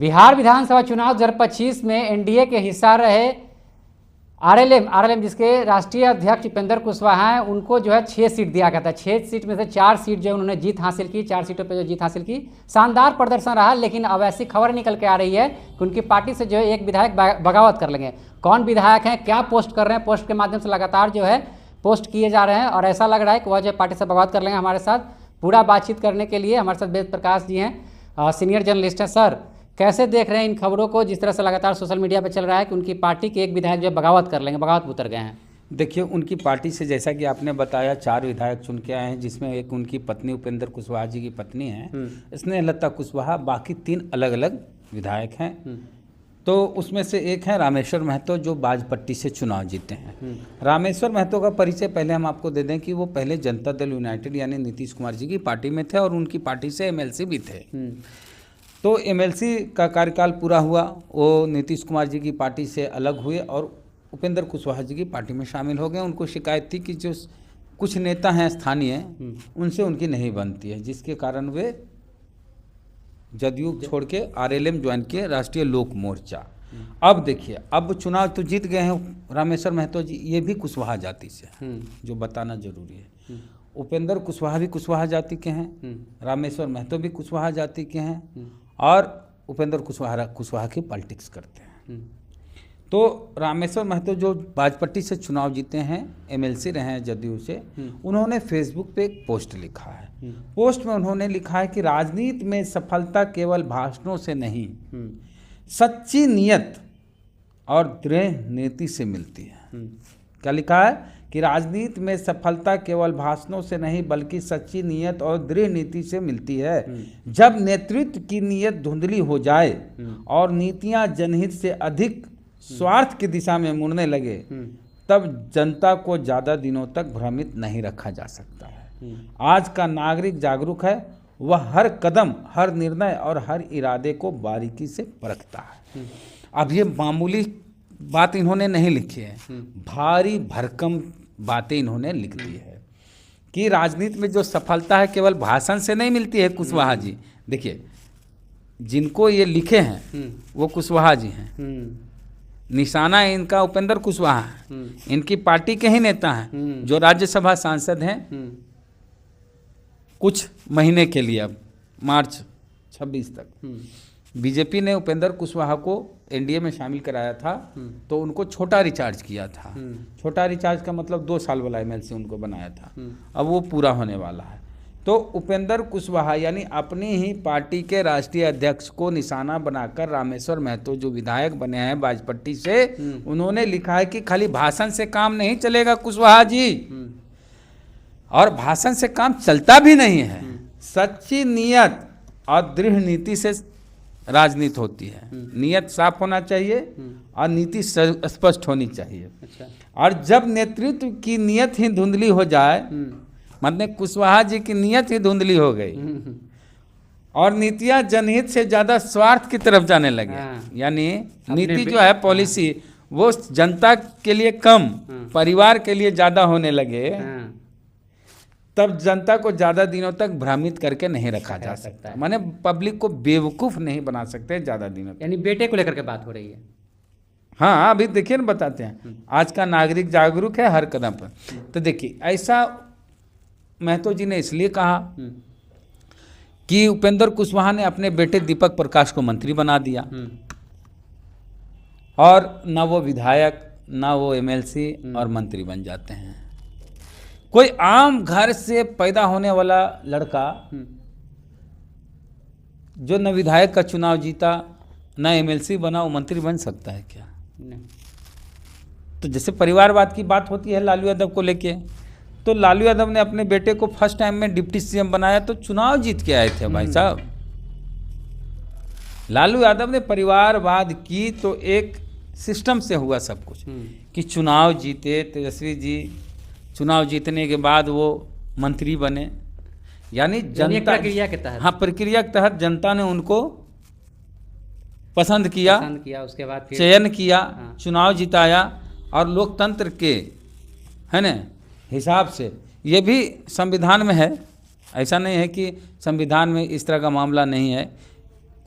बिहार विधानसभा चुनाव 2025 में एनडीए के हिस्सा रहे आरएलएम जिसके राष्ट्रीय अध्यक्ष उपेंद्र कुशवाहा हैं, उनको जो है 6 सीट दिया गया था। 6 सीट में से 4 सीट जो उन्होंने जीत हासिल की, 4 सीटों पे जो जीत हासिल की, शानदार प्रदर्शन रहा। लेकिन अब ऐसी खबर निकल के आ रही है कि उनकी पार्टी से जो है एक विधायक बगावत कर लेंगे। कौन विधायक हैं, क्या पोस्ट कर रहे हैं, पोस्ट के माध्यम से लगातार जो है पोस्ट किए जा रहे हैं और ऐसा लग रहा है कि वह जो पार्टी से बगावत कर लेंगे। हमारे साथ पूरा बातचीत करने के लिए हमारे साथ वेद प्रकाश जी हैं, सीनियर जर्नलिस्ट हैं। सर, कैसे देख रहे हैं इन खबरों को, जिस तरह से लगातार सोशल मीडिया पर चल रहा है कि उनकी पार्टी के एक विधायक जो बगावत कर लेंगे, बगावत में उतर गए हैं? देखिए, उनकी पार्टी से जैसा कि आपने बताया 4 विधायक चुन के आए हैं, जिसमें एक उनकी पत्नी उपेंद्र कुशवाहा जी की पत्नी है, स्नेहलता कुशवाहा, बाकी 3 अलग अलग विधायक हैं। तो उसमें से एक है रामेश्वर महतो, जो बाजपट्टी से चुनाव जीते हैं। रामेश्वर महतो का परिचय पहले हम आपको दे दें कि वो पहले जनता दल यूनाइटेड यानी नीतीश कुमार जी की पार्टी में थे और उनकी पार्टी से एमएलसी भी थे। तो एमएलसी का कार्यकाल पूरा हुआ, वो नीतीश कुमार जी की पार्टी से अलग हुए और उपेंद्र कुशवाहा जी की पार्टी में शामिल हो गए। उनको शिकायत थी कि जो कुछ नेता हैं स्थानीय, उनसे उनकी नहीं बनती है, जिसके कारण वे जदयू छोड़ के आरएलएम ज्वाइन किए, राष्ट्रीय लोक मोर्चा। अब देखिए, अब चुनाव तो जीत गए हैं रामेश्वर महतो जी, ये भी कुशवाहा जाति से, जो बताना जरूरी है। उपेंद्र कुशवाहा भी कुशवाहा जाति के हैं, रामेश्वर महतो भी कुशवाहा जाति के हैं और उपेंद्र कुशवाहा की पॉलिटिक्स करते हैं। तो रामेश्वर महतो जो बाजपट्टी से चुनाव जीते हैं, एमएलसी रहे हैं जदयू से, उन्होंने फेसबुक पे एक पोस्ट लिखा है। पोस्ट में उन्होंने लिखा है कि राजनीति में सफलता केवल भाषणों से नहीं, सच्ची नियत और दृढ़ नीति से मिलती है। क्या लिखा है कि राजनीति में सफलता केवल भाषणों से नहीं बल्कि सच्ची नियत और दृढ़ नीति से मिलती है। जब नेतृत्व की नियत धुंधली हो जाए और नीतियां जनहित से अधिक स्वार्थ की दिशा में मुड़ने लगे, तब जनता को ज़्यादा दिनों तक भ्रमित नहीं रखा जा सकता है। आज का नागरिक जागरूक है, वह हर कदम, हर निर्णय और हर इरादे को बारीकी से परखता है। अब ये मामूली बात इन्होंने नहीं लिखी है, भारी भरकम बातें इन्होंने लिख दी है कि राजनीति में जो सफलता है केवल भाषण से नहीं मिलती है। कुशवाहा जी, देखिए, जिनको ये लिखे हैं वो कुशवाहा जी हैं, निशाना इनका उपेंद्र कुशवाहा है, इनकी पार्टी के ही नेता हैं, जो राज्यसभा सांसद हैं कुछ महीने के लिए, अब मार्च 26 तक। बीजेपी ने उपेंद्र कुशवाहा को एनडीए में शामिल कराया था, तो उनको छोटा रिचार्ज किया था। छोटा रिचार्ज का मतलब 2 साल वाला एमएलसी उनको बनाया था, अब वो पूरा होने वाला है। तो उपेंद्र कुशवाहा यानी अपनी ही पार्टी के राष्ट्रीय अध्यक्ष को निशाना बनाकर रामेश्वर महतो जो विधायक बने हैं बाजपट्टी से, उन्होंने लिखा है कि खाली भाषण से काम नहीं चलेगा कुशवाहा जी, और भाषण से काम चलता भी नहीं है। सच्ची नियत और दृढ़ नीति से राजनीति होती है। नियत साफ होना चाहिए और नीति स्पष्ट होनी चाहिए। अच्छा। और जब नेतृत्व की नियत ही धुंधली हो जाए, मतलब कुशवाहा जी की नियत ही धुंधली हो गई और नीतियां जनहित से ज्यादा स्वार्थ की तरफ जाने लगे, यानी नीति जो है, पॉलिसी, वो जनता के लिए कम, परिवार के लिए ज्यादा होने लगे, तब जनता को ज्यादा दिनों तक भ्रमित करके नहीं रखा जा सकता। माने पब्लिक को बेवकूफ नहीं बना सकते ज्यादा दिनों तक। यानी बेटे को लेकर के बात हो रही है। हाँ, अभी देखिए ना, बताते हैं, आज का नागरिक जागरूक है हर कदम पर। तो देखिए, ऐसा महतो जी ने इसलिए कहा कि उपेंद्र कुशवाहा ने अपने बेटे दीपक प्रकाश को मंत्री बना दिया और ना वो विधायक, ना वो एमएलसी और मंत्री बन जाते हैं। कोई आम घर से पैदा होने वाला लड़का जो न विधायक का चुनाव जीता, न एमएलसी बना, वो मंत्री बन सकता है क्या? नहीं। तो जैसे परिवारवाद की बात होती है लालू यादव को लेके, तो लालू यादव ने अपने बेटे को फर्स्ट टाइम में डिप्टी सीएम बनाया तो चुनाव जीत के आए थे भाई साहब। लालू यादव ने परिवारवाद की तो एक सिस्टम से हुआ सब कुछ, कि चुनाव जीते तेजस्वी जी, चुनाव जीतने के बाद वो मंत्री बने, यानी जनता प्रक्रिया के तहत, हाँ, प्रक्रिया के तहत जनता ने उनको पसंद किया, उसके बाद चयन किया, चुनाव जिताया और लोकतंत्र के, है ना, हिसाब से। ये भी संविधान में है, ऐसा नहीं है कि संविधान में इस तरह का मामला नहीं है।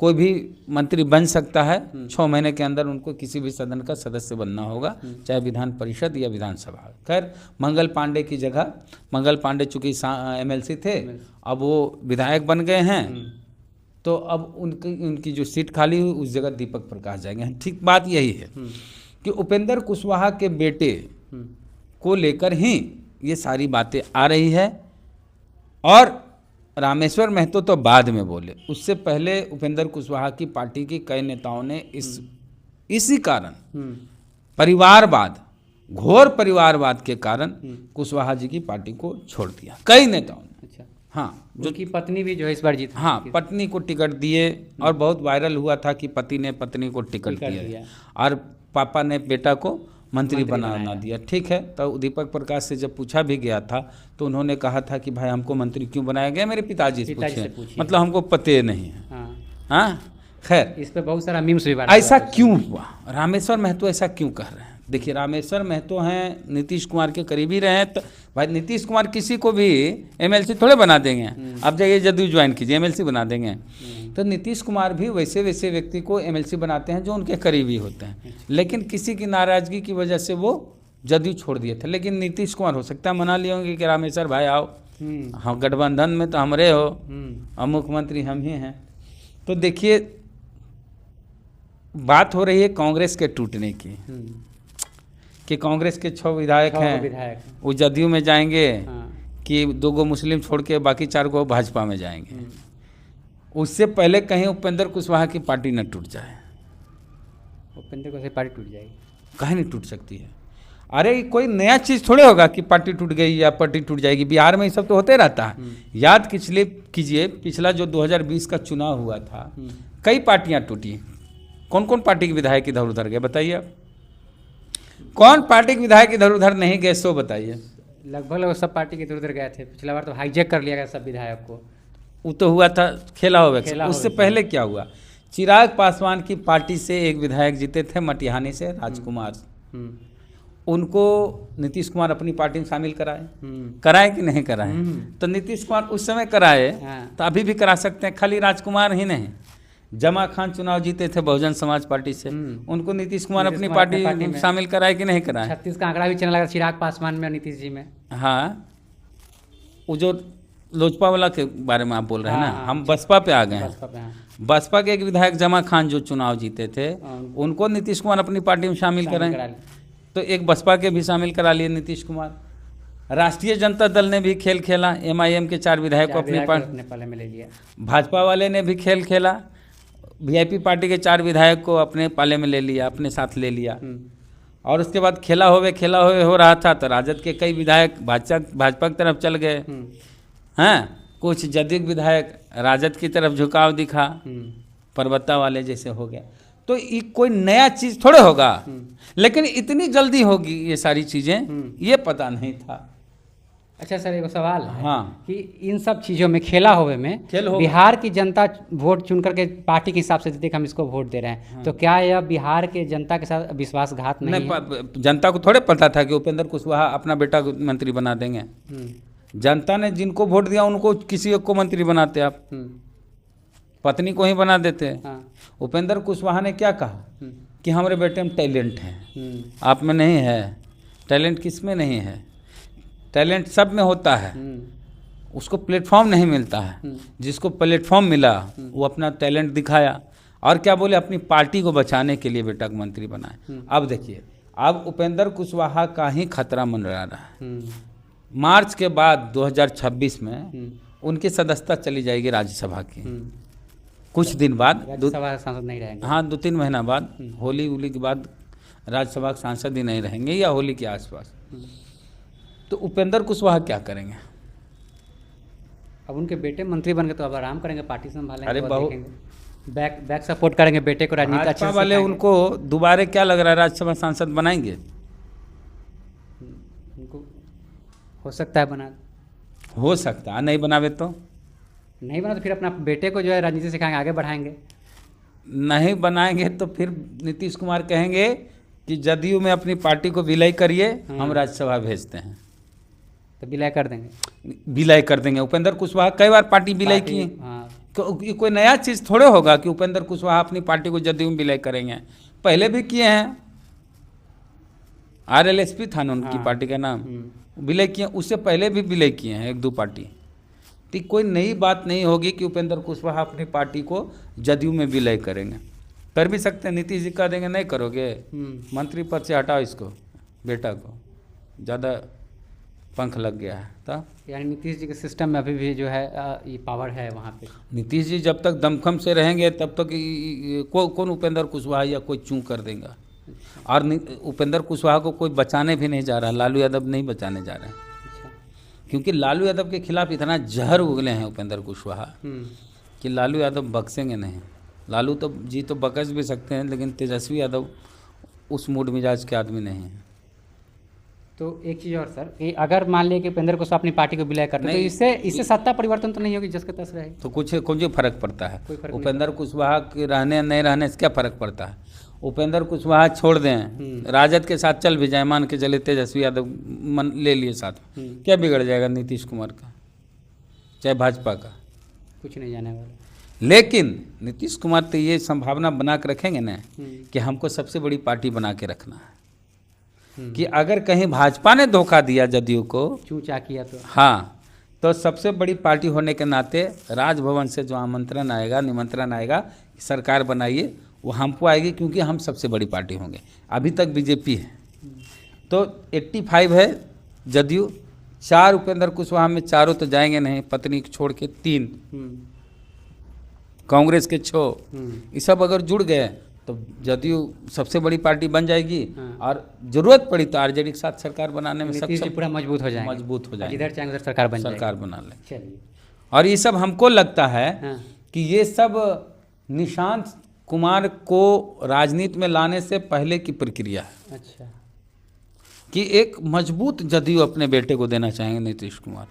कोई भी मंत्री बन सकता है। 6 महीने के अंदर उनको किसी भी सदन का सदस्य बनना होगा, चाहे विधान परिषद या विधानसभा। खैर, मंगल पांडे की जगह, मंगल पांडे चूंकि MLC थे, अब वो विधायक बन गए हैं, तो अब उनकी जो सीट खाली हुई उस जगह दीपक प्रकाश जाएंगे। ठीक बात यही है कि उपेंद्र कुशवाहा के बेटे को लेकर ही ये सारी बातें आ रही है। और रामेश्वर महतो तो बाद में बोले, उससे पहले उपेंद्र कुशवाहा की पार्टी की कई नेताओं ने इसी कारण परिवारवाद, घोर परिवारवाद के कारण कुशवाहा जी की पार्टी को छोड़ दिया कई नेताओं ने। अच्छा, हाँ, जो की पत्नी भी जो है इस बार जीत, हाँ, पत्नी को टिकट दिए और बहुत वायरल हुआ था कि पति ने पत्नी को टिकट दिया और पापा ने बेटा को मंत्री बना दिया। ठीक है, तो दीपक प्रकाश से जब पूछा भी गया था तो उन्होंने कहा था कि भाई हमको मंत्री क्यों बनाया गया, मेरे पिताजी से पूछे, मतलब हमको पते नहीं है। हाँ, खैर, इस पे बहुत सारा मीम्स भी ऐसा क्यों हुआ, रामेश्वर महतो ऐसा क्यों कह रहे हैं? देखिए, रामेश्वर महतो हैं नीतीश कुमार के करीबी रहे हैं, तो भाई नीतीश कुमार किसी को भी MLC थोड़े बना देंगे। आप जाइए जदयू ज्वाइन कीजिए, MLC बना देंगे। तो नीतीश कुमार भी वैसे व्यक्ति को MLC बनाते हैं जो उनके करीबी होते हैं, लेकिन किसी की नाराजगी की वजह से वो जदयू छोड़ दिए थे। लेकिन नीतीश कुमार हो सकता है मना लिए होंगे कि रामेश्वर भाई आओ, हम गठबंधन में तो हमरे हो और मुख्यमंत्री हम ही हैं। तो देखिए, बात हो रही है कांग्रेस के टूटने की, कि कांग्रेस के 6 विधायक हैं वो जदयू में जाएंगे, कि 2 मुस्लिम छोड़ के बाकी 4 भाजपा में जाएंगे। उससे पहले कहीं उपेंद्र कुशवाहा की पार्टी न टूट जाए। उपेंद्र कुशवाहा की पार्टी टूट जाएगी? कहीं नहीं टूट सकती है। अरे कोई नया चीज़ थोड़े होगा कि पार्टी टूट गई या पार्टी टूट जाएगी। बिहार में ये सब तो होते रहता है। याद कीजिए पिछला जो 2020 का चुनाव हुआ था, कई पार्टियां टूटी। कौन कौन पार्टी के विधायक इधर उधर गए बताइए आप? कौन पार्टी के विधायक इधर उधर नहीं गए सो बताइए? लगभग सब पार्टी के इधर उधर गए थे। पिछला बार तो हाईजैक कर लिया गया सब विधायक को। वो तो हुआ था खेला हो। उससे पहले क्या हुआ? चिराग पासवान की पार्टी से एक विधायक जीते थे मटिहानी से, राजकुमार। उनको नीतीश कुमार अपनी पार्टी में शामिल कराए कि नहीं कराए? तो नीतीश कुमार उस समय कराए, तो अभी भी करा सकते हैं। खाली राजकुमार ही नहीं, जमा खान चुनाव जीते थे बहुजन समाज पार्टी से, उनको नीतीश कुमार अपनी पार्टी में शामिल कराए कि नहीं कराए? 36 का आंकड़ा भी चलने लगा चिराग पासवान में और नीतीश जी में। हाँ, वो जो लोजपा वाला के बारे में आप बोल रहे हैं ना, हम बसपा पे आ गए हैं। बसपा के एक विधायक जमा खान जो चुनाव जीते थे, उनको नीतीश कुमार अपनी पार्टी में शामिल कराएं, तो एक बसपा के भी शामिल करा लिए नीतीश कुमार। राष्ट्रीय जनता दल ने भी खेल खेला, MIM के 4 विधायक को अपने पाले में ले लिया। भाजपा वाले ने भी खेल खेला, VIP पार्टी के 4 विधायक को अपने पाले में ले लिया, अपने साथ ले लिया। और उसके बाद खेला होवे हो रहा था, तो राजद के कई विधायक भाजपा की तरफ चल गए हैं, कुछ जदयू विधायक राजद की तरफ झुकाव दिखा, परबत्ता वाले जैसे हो गया। तो ये कोई नया चीज़ थोड़े होगा, लेकिन इतनी जल्दी होगी ये सारी चीज़ें, ये पता नहीं था। अच्छा सर, एक सवाल है। हाँ, कि इन सब चीज़ों में खेला होवे में बिहार की जनता वोट चुन करके पार्टी के हिसाब से देख हम इसको वोट दे रहे हैं, तो क्या यह बिहार के जनता के साथ विश्वासघात नहीं है? जनता को थोड़े पता था कि उपेंद्र कुशवाहा अपना बेटा मंत्री बना देंगे। जनता ने जिनको वोट दिया उनको किसी को मंत्री बनाते आप, पत्नी को ही बना देते। उपेंद्र कुशवाहा ने क्या कहा कि हमारे बेटे में टैलेंट है, आप में नहीं है। टैलेंट किस में नहीं है? टैलेंट सब में होता है, उसको प्लेटफॉर्म नहीं मिलता है। जिसको प्लेटफॉर्म मिला वो अपना टैलेंट दिखाया, और क्या बोले, अपनी पार्टी को बचाने के लिए बेटा को मंत्री बनाए। अब देखिए, अब उपेंद्र कुशवाहा का ही खतरा मंडरा रहा है। मार्च के बाद 2026 में उनकी सदस्यता चली जाएगी राज्यसभा की। कुछ दिन बाद राज्यसभा सांसद नहीं रहेंगे। हाँ, 2-3 महीना बाद, होली के बाद राज्यसभा के सांसद ही नहीं रहेंगे, या होली के आसपास। तो उपेंद्र कुशवाहा क्या करेंगे? अब उनके बेटे मंत्री बन गए तो अब आराम करेंगे, पार्टी संभालेंगे। अरे बहुत बैक सपोर्ट करेंगे बेटे को, राजनीति भाजपा वाले उनको दोबारा क्या लग रहा है, राज्यसभा सांसद बनाएंगे? उनको हो सकता है बना, हो सकता है। नहीं बनावे तो नहीं बना, तो फिर अपना बेटे को जो है राजनीति सिखाएंगे, आगे बढ़ाएंगे। नहीं बनाएंगे तो फिर नीतीश कुमार कहेंगे कि जदयू में अपनी पार्टी को विलय करिए, हम राज्यसभा भेजते हैं। तो विलय कर देंगे। विलय कर देंगे। उपेंद्र कुशवाहा कई बार पार्टी विलय किए, ये कोई नया चीज़ थोड़े होगा कि उपेंद्र कुशवाहा अपनी पार्टी को जदयू में विलय करेंगे। पहले भी किए हैं, RLSP था ना उनकी पार्टी का नाम, विलय किए, उससे पहले भी विलय किए हैं 1-2 पार्टी। तो कोई नई बात नहीं होगी कि उपेंद्र कुशवाहा अपनी पार्टी को जदयू में विलय करेंगे। कर भी सकते हैं, नीतीश जी कह देंगे नहीं करोगे, मंत्री पद से हटाओ इसको, बेटा को, ज़्यादा पंख लग गया है। तब यानी नीतीश जी के सिस्टम में अभी भी जो है ये पावर है वहाँ पे। नीतीश जी जब तक दमखम से रहेंगे तब तक कौन उपेंद्र कुशवाहा या कोई चूं कर देगा। और उपेंद्र कुशवाहा को कोई बचाने भी नहीं जा रहा, लालू यादव नहीं बचाने जा रहे हैं। क्योंकि लालू यादव के खिलाफ इतना जहर उगले हैं उपेंद्र कुशवाहा कि लालू यादव बख्शेंगे नहीं। लालू तो जी तो बकस भी सकते हैं, लेकिन तेजस्वी यादव उस मूड मिजाज के आदमी नहीं हैं। तो एक चीज़ और सर, कि अगर मान लिया कि उपेंद्र कुशवाहा अपनी पार्टी को विलय करते तो इससे सत्ता परिवर्तन तो नहीं होगी, जस के तस रहे तो कुछ फर्क पड़ता है। उपेंद्र कुशवाहा के रहने नहीं रहने से क्या फर्क पड़ता है। उपेंद्र कुशवाहा छोड़ दें, राजद के साथ चल भी जाए, मान के चले तेजस्वी यादव ले लिए साथ, क्या बिगड़ जाएगा नीतीश कुमार का, चाहे भाजपा का, कुछ नहीं जाने वाला। लेकिन नीतीश कुमार तो ये संभावना बना के रखेंगे ना कि हमको सबसे बड़ी पार्टी बना के रखना है, कि अगर कहीं भाजपा ने धोखा दिया जदयू को, चूचा किया तो हाँ, तो सबसे बड़ी पार्टी होने के नाते राजभवन से जो आमंत्रण आएगा, निमंत्रण आएगा, सरकार बनाइए, वो हमको आएगी, क्योंकि हम सबसे बड़ी पार्टी होंगे। अभी तक बीजेपी है तो 85 है जदयू, 4 उपेंद्र कुशवाहा में, चारों तो जाएंगे नहीं, पत्नी को छोड़ के 3, कांग्रेस के 6, ये सब अगर जुड़ गए तो जदयू सबसे बड़ी पार्टी बन जाएगी। और जरूरत पड़ी तो आरजेडी के साथ सरकार बनाने में सक्षम, पूरा मजबूत हो जाएंगे, इधर चाहे उधर सरकार बना ले। चलिए, और ये सब हमको लगता है कि ये सब निशांत कुमार को राजनीति में लाने से पहले की प्रक्रिया है। अच्छा, कि एक मजबूत जदयू अपने बेटे को देना चाहेंगे नीतीश कुमार।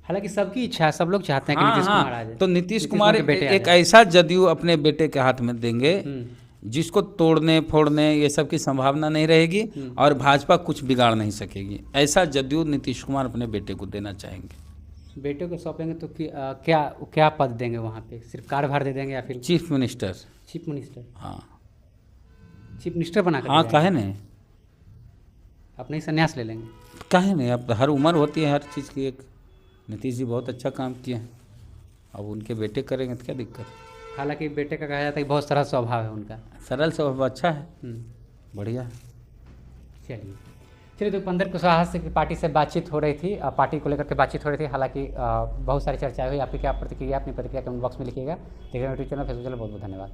हालांकि सबकी इच्छा है, सब लोग चाहते हैं कि नीतीश कुमार आ जाए। तो नीतीश कुमार एक ऐसा जदयू अपने बेटे के हाथ में देंगे जिसको तोड़ने फोड़ने ये सब की संभावना नहीं रहेगी, और भाजपा कुछ बिगाड़ नहीं सकेगी। ऐसा जदयू नीतीश कुमार अपने बेटे को देना चाहेंगे। बेटे को सौंपेंगे तो क्या पद देंगे वहाँ पे? सिर्फ कार्यभार दे देंगे या फिर चीफ मिनिस्टर? चीफ मिनिस्टर, हाँ, चीफ मिनिस्टर बना कर, हाँ, काहे नहीं, अपने ही संन्यास ले लेंगे, काहे नहीं। अब हर उम्र होती है हर चीज़ की। एक नीतीश जी बहुत अच्छा काम किए हैं, अब उनके बेटे करेंगे तो क्या दिक्कत। हालांकि बेटे का कहा जाता है कि बहुत सरल स्वभाव है उनका। सरल स्वभाव अच्छा है, बढ़िया। चलिए, तो उपेंद्र कुशवाहा से पार्टी से बातचीत हो रही थी, पार्टी को लेकर के बातचीत हो रही थी। हालांकि बहुत सारी चर्चाएं हुई। आपकी क्या प्रतिक्रिया, अपनी प्रतिक्रिया कमेंट बॉक्स में लिखिएगा। देखिए यूट्यूब चैनल, फेसबुक चैनल, बहुत बहुत धन्यवाद।